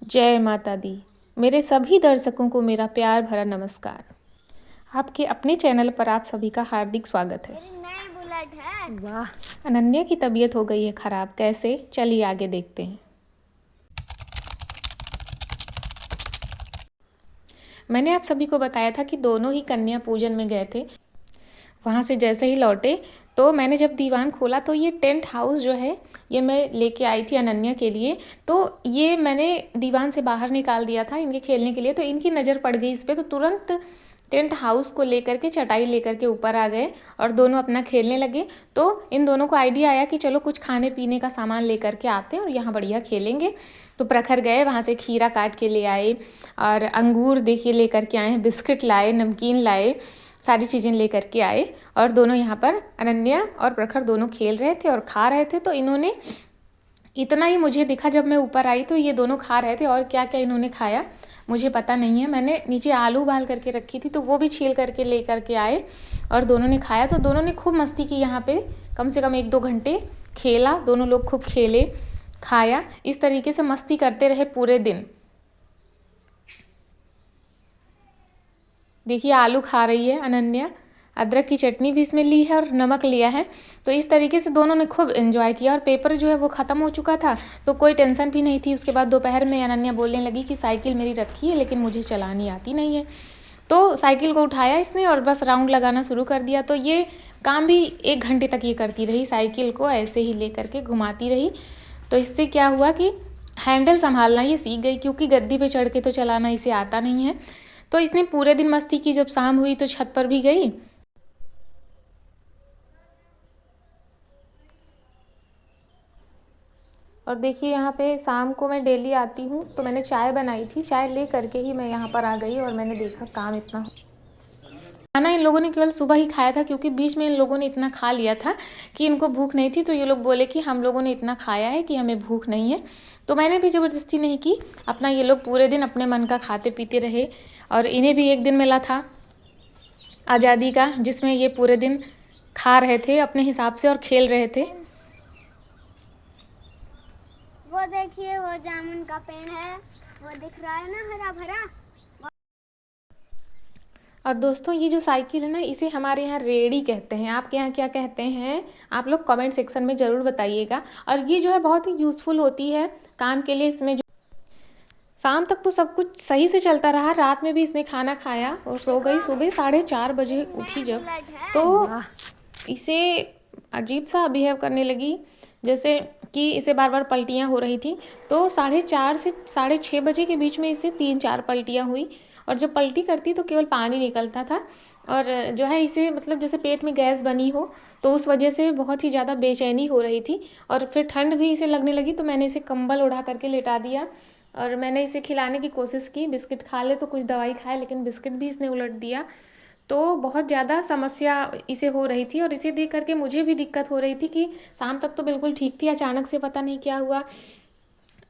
जय माता दी। मेरे सभी दर्शकों को मेरा प्यार भरा नमस्कार। आपके अपने चैनल पर आप सभी का हार्दिक स्वागत है। मेरी नई बुलेट है। वाह, अनन्या की तबीयत हो गई है खराब। कैसे? चलिए आगे देखते हैं। मैंने आप सभी को बताया था कि दोनों ही कन्या पूजन में गए थे। वहाँ से जैसे ही लौटे तो मैंने जब दीवान खोला तो ये टेंट हाउस जो है ये मैं लेके आई थी अनन्या के लिए। तो ये मैंने दीवान से बाहर निकाल दिया था इनके खेलने के लिए, तो इनकी नज़र पड़ गई इस पर, तो तुरंत टेंट हाउस को लेकर के चटाई लेकर के ऊपर आ गए और दोनों अपना खेलने लगे। तो इन दोनों को आइडिया आया कि चलो कुछ खाने पीने का सामान लेकर के आते हैं और यहाँ बढ़िया खेलेंगे। तो प्रखर गए, वहाँ से खीरा काट के ले आए और अंगूर देखिए लेकर के आए हैं, बिस्किट लाए, नमकीन लाए, सारी चीज़ें लेकर के आए। और दोनों यहाँ पर अनन्या और प्रखर दोनों खेल रहे थे और खा रहे थे। तो इन्होंने इतना ही मुझे दिखा जब मैं ऊपर आई, तो ये दोनों खा रहे थे और क्या क्या इन्होंने खाया मुझे पता नहीं है। मैंने नीचे आलू उबाल करके रखी थी तो वो भी छील करके ले करके आए और दोनों ने खाया। तो दोनों ने खूब मस्ती की यहाँ पे, कम से कम 1-2 घंटे खेला, दोनों लोग खूब खेले, खाया। इस तरीके से मस्ती करते रहे पूरे दिन। देखिए आलू खा रही है अनन्या, अदरक की चटनी भी इसमें ली है और नमक लिया है। तो इस तरीके से दोनों ने खूब एंजॉय किया और पेपर जो है वो ख़त्म हो चुका था तो कोई टेंशन भी नहीं थी। उसके बाद दोपहर में अनन्या बोलने लगी कि साइकिल मेरी रखी है लेकिन मुझे चलानी आती नहीं है। तो साइकिल को उठाया इसने और बस राउंड लगाना शुरू कर दिया। तो ये काम भी 1 घंटे तक ये करती रही, साइकिल को ऐसे ही ले करके घुमाती रही। तो इससे क्या हुआ कि हैंडल संभालना ये सीख गई, क्योंकि गद्दी पे चढ़ के तो चलाना इसे आता नहीं है। तो इसने पूरे दिन मस्ती की। जब शाम हुई तो छत पर भी गई और देखिए यहाँ पे शाम को मैं डेली आती हूँ तो मैंने चाय बनाई थी, चाय ले करके ही मैं यहाँ पर आ गई और मैंने देखा काम इतना। खाना इन लोगों ने केवल सुबह ही खाया था, क्योंकि बीच में इन लोगों ने इतना खा लिया था कि इनको भूख नहीं थी। तो ये लोग बोले कि हम लोगों ने इतना खाया है कि हमें भूख नहीं है। तो मैंने भी ज़बरदस्ती नहीं की, अपना ये लोग पूरे दिन अपने मन का खाते पीते रहे। और इन्हें भी एक दिन मिला था आज़ादी का, जिसमें ये पूरे दिन खा रहे थे अपने हिसाब से और खेल रहे थे। वो देखिए वो जामुन का पेड़ है, वो दिख रहा है ना, हरा भरा। और दोस्तों ये जो साइकिल है ना, इसे हमारे यहाँ रेड़ी कहते हैं। आपके यहाँ क्या कहते हैं आप लोग कमेंट सेक्शन में ज़रूर बताइएगा। और ये जो है बहुत ही यूज़फुल होती है काम के लिए। इसमें जो शाम तक तो सब कुछ सही से चलता रहा, रात में भी इसने खाना खाया और सो गई। सुबह 4:30 बजे मेरी उठी नई जब, बुलेट है। तो इसे अजीब सा बिहेव करने लगी, जैसे कि इसे बार बार पलटियाँ हो रही थी। तो 4:30 से 6:30 बजे के बीच में इसे 3-4 पलटियाँ हुई। और जब पलटी करती तो केवल पानी निकलता था। और जो है इसे मतलब जैसे पेट में गैस बनी हो, तो उस वजह से बहुत ही ज़्यादा बेचैनी हो रही थी। और फिर ठंड भी इसे लगने लगी तो मैंने इसे कंबल उड़ा करके लेटा दिया और मैंने इसे खिलाने की कोशिश की। बिस्किट खा ले तो कुछ दवाई खाए, लेकिन बिस्किट भी इसने उलट दिया। तो बहुत ज़्यादा समस्या इसे हो रही थी और इसे देख करके मुझे भी दिक्कत हो रही थी कि शाम तक तो बिल्कुल ठीक थी, अचानक से पता नहीं क्या हुआ।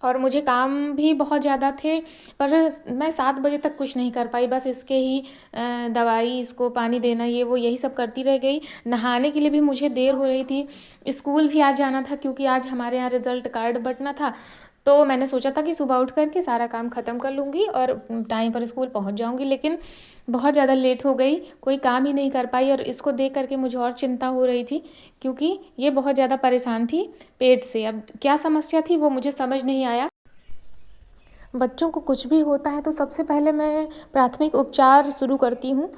और मुझे काम भी बहुत ज़्यादा थे, पर मैं 7 बजे तक कुछ नहीं कर पाई। बस इसके ही दवाई, इसको पानी देना, ये वो यही सब करती रह गई। नहाने के लिए भी मुझे देर हो रही थी। स्कूल भी आज जाना था, क्योंकि आज हमारे यहाँ रिज़ल्ट कार्ड बँटना था। तो मैंने सोचा था कि सुबह उठ करके सारा काम ख़त्म कर लूँगी और टाइम पर स्कूल पहुँच जाऊँगी, लेकिन बहुत ज़्यादा लेट हो गई, कोई काम ही नहीं कर पाई। और इसको देख करके मुझे और चिंता हो रही थी, क्योंकि ये बहुत ज़्यादा परेशान थी पेट से। अब क्या समस्या थी वो मुझे समझ नहीं आया। बच्चों को कुछ भी होता है तो सबसे पहले मैं प्राथमिक उपचार शुरू करती हूँ,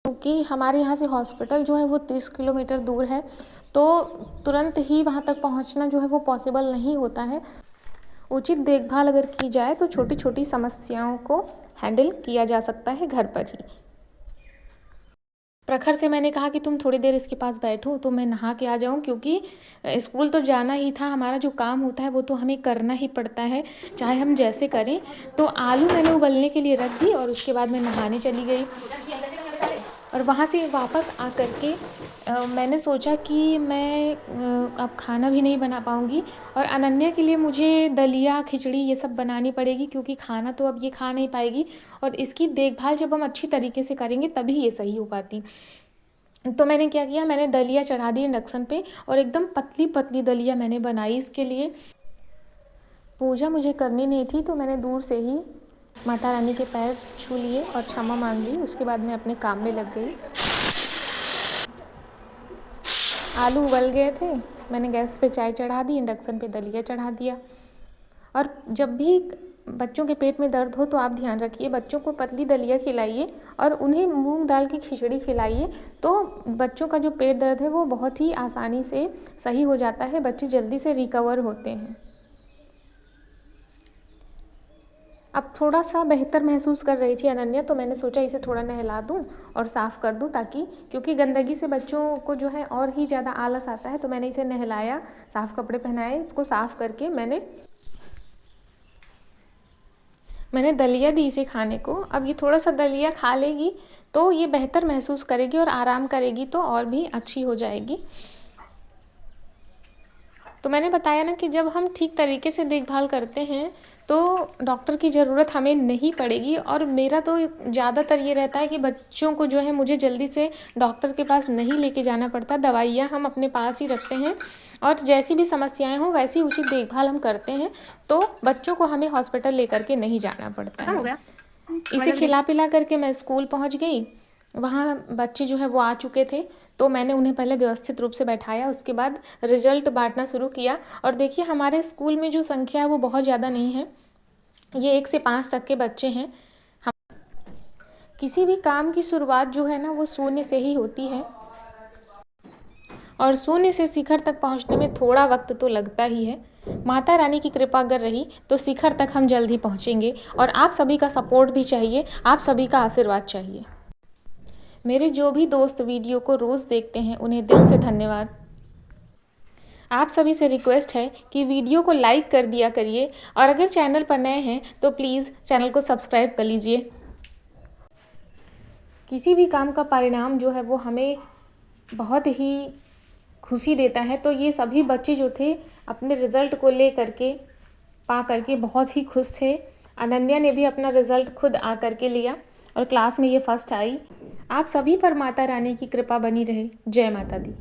क्योंकि हमारे यहाँ से हॉस्पिटल जो है वो 30 किलोमीटर दूर है। तो तुरंत ही वहाँ तक पहुँचना जो है वो पॉसिबल नहीं होता है। उचित देखभाल अगर की जाए तो छोटी छोटी समस्याओं को हैंडल किया जा सकता है घर पर ही। प्रखर से मैंने कहा कि तुम थोड़ी देर इसके पास बैठो तो मैं नहा के आ जाऊं, क्योंकि स्कूल तो जाना ही था। हमारा जो काम होता है वो तो हमें करना ही पड़ता है, चाहे हम जैसे करें। तो आलू मैंने उबलने के लिए रख दी और उसके बाद मैं नहाने चली गई। और वहाँ से वापस आ कर के मैंने सोचा कि मैं अब खाना भी नहीं बना पाऊँगी और अनन्या के लिए मुझे दलिया, खिचड़ी ये सब बनानी पड़ेगी, क्योंकि खाना तो अब ये खा नहीं पाएगी। और इसकी देखभाल जब हम अच्छी तरीके से करेंगे तभी ये सही हो पाती। तो मैंने क्या किया, मैंने दलिया चढ़ा दी इंडक्शन पे और एकदम पतली पतली दलिया मैंने बनाई इसके लिए। पूजा मुझे करनी नहीं थी तो मैंने दूर से ही माता रानी के पैर छू लिए और क्षमा मांग ली। उसके बाद मैं अपने काम में लग गई। आलू उबल गए थे, मैंने गैस पे चाय चढ़ा दी, इंडक्शन पे दलिया चढ़ा दिया। और जब भी बच्चों के पेट में दर्द हो तो आप ध्यान रखिए, बच्चों को पतली दलिया खिलाइए और उन्हें मूंग दाल की खिचड़ी खिलाइए, तो बच्चों का जो पेट दर्द है वो बहुत ही आसानी से सही हो जाता है, बच्चे जल्दी से रिकवर होते हैं। अब थोड़ा सा बेहतर महसूस कर रही थी अनन्या, तो मैंने सोचा इसे थोड़ा नहला दूं और साफ़ कर दूं, ताकि क्योंकि गंदगी से बच्चों को जो है और ही ज़्यादा आलस आता है। तो मैंने इसे नहलाया, साफ़ कपड़े पहनाए, इसको साफ़ करके मैंने दलिया दी इसे खाने को। अब ये थोड़ा सा दलिया खा लेगी तो ये बेहतर महसूस करेगी और आराम करेगी तो और भी अच्छी हो जाएगी। तो मैंने बताया ना कि जब हम ठीक तरीके से देखभाल करते हैं तो डॉक्टर की ज़रूरत हमें नहीं पड़ेगी। और मेरा तो ज़्यादातर ये रहता है कि बच्चों को जो है मुझे जल्दी से डॉक्टर के पास नहीं लेके जाना पड़ता, दवाइयाँ हम अपने पास ही रखते हैं और जैसी भी समस्याएं हों वैसी उचित देखभाल हम करते हैं, तो बच्चों को हमें हॉस्पिटल लेकर के नहीं जाना पड़ता है। इसे खिला पिला करके मैं स्कूल पहुंच गई। वहाँ बच्चे जो है वो आ चुके थे, तो मैंने उन्हें पहले व्यवस्थित रूप से बैठाया, उसके बाद रिजल्ट बांटना शुरू किया। और देखिए हमारे स्कूल में जो संख्या है वो बहुत ज़्यादा नहीं है, ये 1 से 5 तक के बच्चे हैं। किसी भी काम की शुरुआत जो है ना वो शून्य से ही होती है और शून्य से शिखर तक पहुंचने में थोड़ा वक्त तो लगता ही है। माता रानी की कृपा अगर रही तो शिखर तक हम जल्द ही पहुंचेंगे और आप सभी का सपोर्ट भी चाहिए, आप सभी का आशीर्वाद चाहिए। मेरे जो भी दोस्त वीडियो को रोज़ देखते हैं उन्हें दिल से धन्यवाद। आप सभी से रिक्वेस्ट है कि वीडियो को लाइक कर दिया करिए और अगर चैनल पर नए हैं तो प्लीज़ चैनल को सब्सक्राइब कर लीजिए। किसी भी काम का परिणाम जो है वो हमें बहुत ही खुशी देता है, तो ये सभी बच्चे जो थे अपने रिज़ल्ट को ले करके पा करके बहुत ही खुश थे। अनन्या ने भी अपना रिज़ल्ट खुद आ करके लिया और क्लास में ये फर्स्ट आई। आप सभी पर माता रानी की कृपा बनी रहे। जय माता दी।